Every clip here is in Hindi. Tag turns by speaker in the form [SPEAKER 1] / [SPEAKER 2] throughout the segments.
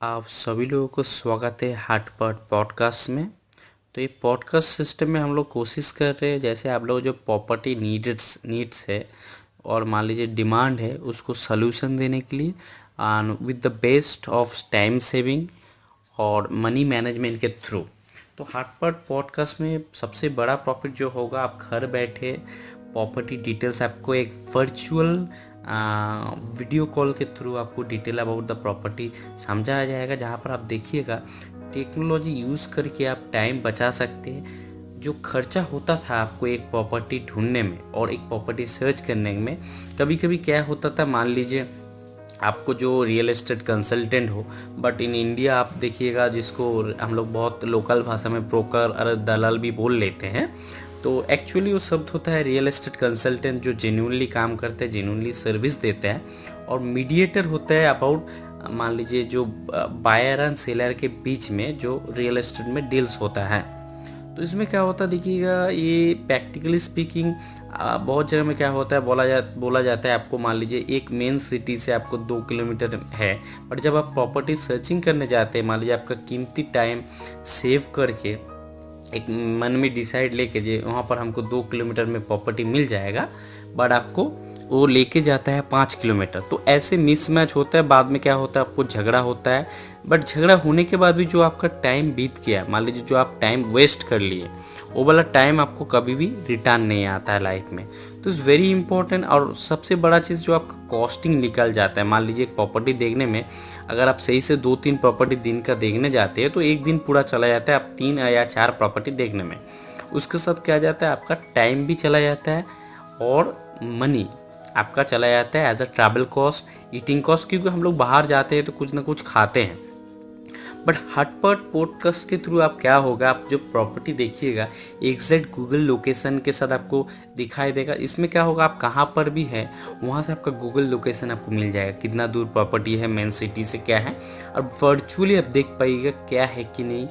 [SPEAKER 1] आप सभी लोगों को स्वागत है हाटपट पॉडकास्ट में। तो ये पॉडकास्ट सिस्टम में हम लोग कोशिश कर रहे हैं, जैसे आप लोग जो प्रॉपर्टी नीड्स है और मान लीजिए डिमांड है, उसको सलूशन देने के लिए with the best of time saving और मनी मैनेजमेंट के थ्रू। तो हाटपट पॉडकास्ट में सबसे बड़ा प्रॉफिट जो होगा, आप घर बैठे प्रॉपर्टी डिटेल्स आपको एक वर्चुअल वीडियो कॉल के थ्रू आपको डिटेल अबाउट द प्रॉपर्टी समझाया जाएगा, जहाँ पर आप देखिएगा टेक्नोलॉजी यूज़ करके आप टाइम बचा सकते हैं। जो खर्चा होता था आपको एक प्रॉपर्टी ढूंढने में और एक प्रॉपर्टी सर्च करने में, कभी कभी क्या होता था, मान लीजिए आपको जो रियल एस्टेट कंसल्टेंट हो, बट इन इंडिया आप देखिएगा जिसको हम लोग बहुत लोकल भाषा में ब्रोकर और दलाल भी बोल लेते हैं, तो एक्चुअली वो शब्द होता है रियल एस्टेट कंसल्टेंट, जो जेन्युइनली काम करते हैं, जेन्युइनली सर्विस देते हैं। और मीडिएटर होता है अबाउट, मान लीजिए जो बायर एंड सेलर के बीच में जो रियल एस्टेट में डील्स होता है। तो इसमें क्या होता है देखिएगा, ये प्रैक्टिकली स्पीकिंग बहुत जगह में क्या होता है, बोला जाता है आपको, मान लीजिए एक मेन सिटी से आपको 2 किलोमीटर है, बट जब आप प्रॉपर्टी सर्चिंग करने जाते हैं, मान लीजिए आपका कीमती टाइम सेव करके एक मन में डिसाइड लेके जे वहाँ पर हमको 2 किलोमीटर में प्रॉपर्टी मिल जाएगा, बट आपको वो लेके जाता है 5 किलोमीटर। तो ऐसे मिसमैच होता है, बाद में क्या होता है, आपको झगड़ा होता है। बट झगड़ा होने के बाद भी जो आपका टाइम बीत गया, मान लीजिए जो आप टाइम वेस्ट कर लिए, वो वाला टाइम आपको कभी भी रिटर्न नहीं आता है लाइफ में। तो इज़ वेरी इंपॉर्टेंट। और सबसे बड़ा चीज़ जो आपका कॉस्टिंग निकल जाता है, मान लीजिए एक प्रॉपर्टी देखने में अगर आप सही से 2-3 प्रॉपर्टी दिन का देखने जाते हैं, तो एक दिन पूरा चला जाता है आप 3 या 4 प्रॉपर्टी देखने में। उसके साथ क्या जाता है, आपका टाइम भी चला जाता है और मनी आपका चला जाता है as a travel cost, eating cost, क्योंकि हम लोग बाहर जाते हैं तो कुछ ना कुछ खाते हैं। बट हटपट पॉडकास्ट के थ्रू आप क्या होगा, आप जो प्रॉपर्टी देखिएगा एग्जैक्ट गूगल लोकेशन के साथ आपको दिखाई देगा। इसमें क्या होगा, आप कहाँ पर भी है वहाँ से आपका गूगल लोकेशन आपको मिल जाएगा, कितना दूर प्रॉपर्टी है, मेन सिटी से क्या है, और वर्चुअली आप देख पाइएगा क्या है कि नहीं,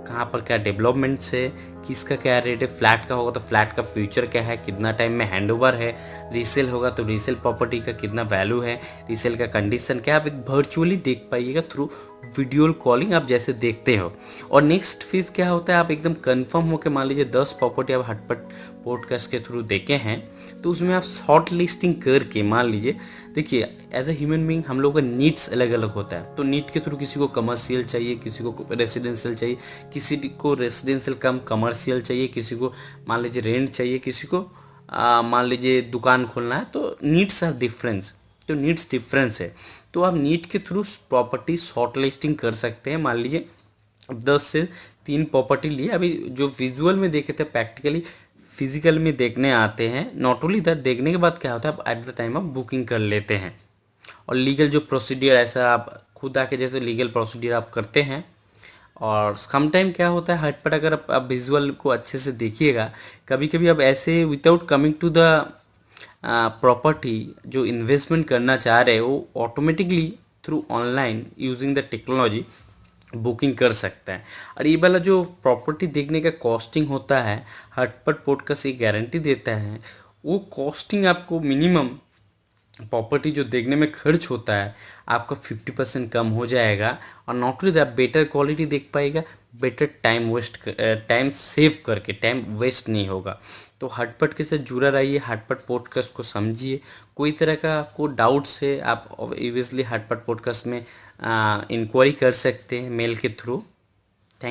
[SPEAKER 1] कहाँ पर क्या डेवलपमेंट्स है, किसका क्या रेट है। फ्लैट का होगा तो फ्लैट का फ्यूचर क्या है, कितना टाइम में हैंडओवर है। रीसेल होगा तो रीसेल प्रॉपर्टी का कितना वैल्यू है, रीसेल का कंडीशन क्या है, आप एक वर्चुअली देख पाइएगा थ्रू वीडियो कॉलिंग आप जैसे देखते हो। और नेक्स्ट फेज क्या होता है, आप एकदम कंफर्म होकर मान लीजिए 10 प्रॉपर्टी आप हटपट पॉडकास्ट के थ्रू देखे हैं, तो उसमें आप शॉर्ट लिस्टिंग करके मान लीजिए, देखिए एज ए ह्यूमन बीइंग हम लोगों का नीड्स अलग अलग होता है। तो नीड के थ्रू किसी को कमर्शियल चाहिए, किसी को रेसिडेंशियल चाहिए, किसी को रेसिडेंशियल कम कमर्शियल चाहिए, किसी को मान लीजिए रेंट चाहिए, किसी को मान लीजिए दुकान खोलना है। तो नीड्स आर डिफरेंस, तो नीड्स डिफरेंस है। तो आप नीड के थ्रू प्रॉपर्टी शॉर्ट लिस्टिंग कर सकते हैं। मान लीजिए 10 से 3 प्रॉपर्टी लिए, अभी जो विजुअल में देखे थे प्रैक्टिकली फिजिकल में देखने आते हैं। नॉट ओनली दैट, देखने के बाद क्या होता है, आप एट द टाइम आप बुकिंग कर लेते हैं। और लीगल जो प्रोसीडियर, ऐसा आप खुद आके जैसे लीगल प्रोसीडियर आप करते हैं। और सम टाइम क्या होता है हटपट, अगर आप विजुअल को अच्छे से देखिएगा, कभी कभी आप ऐसे without coming to the property जो इन्वेस्टमेंट करना चाह रहे हो, वो automatically through online using the technology booking कर सकता है। और ये वाला जो प्रॉपर्टी देखने का कॉस्टिंग होता है, हटपट पॉडकास्ट ये गारंटी देता है, वो कॉस्टिंग आपको मिनिमम प्रॉपर्टी जो देखने में खर्च होता है आपका 50% कम हो जाएगा। और not only that, better quality देख पाएगा, बेटर टाइम सेव करके, टाइम वेस्ट नहीं होगा। तो हटपट के साथ जुड़ा रहिए, हटपट पॉडकास्ट को समझिए। कोई तरह का आपको डाउट्स है, आप ऑब्वियसली हटपट पॉडकास्ट में इंक्वायरी कर सकते हैं मेल के थ्रू।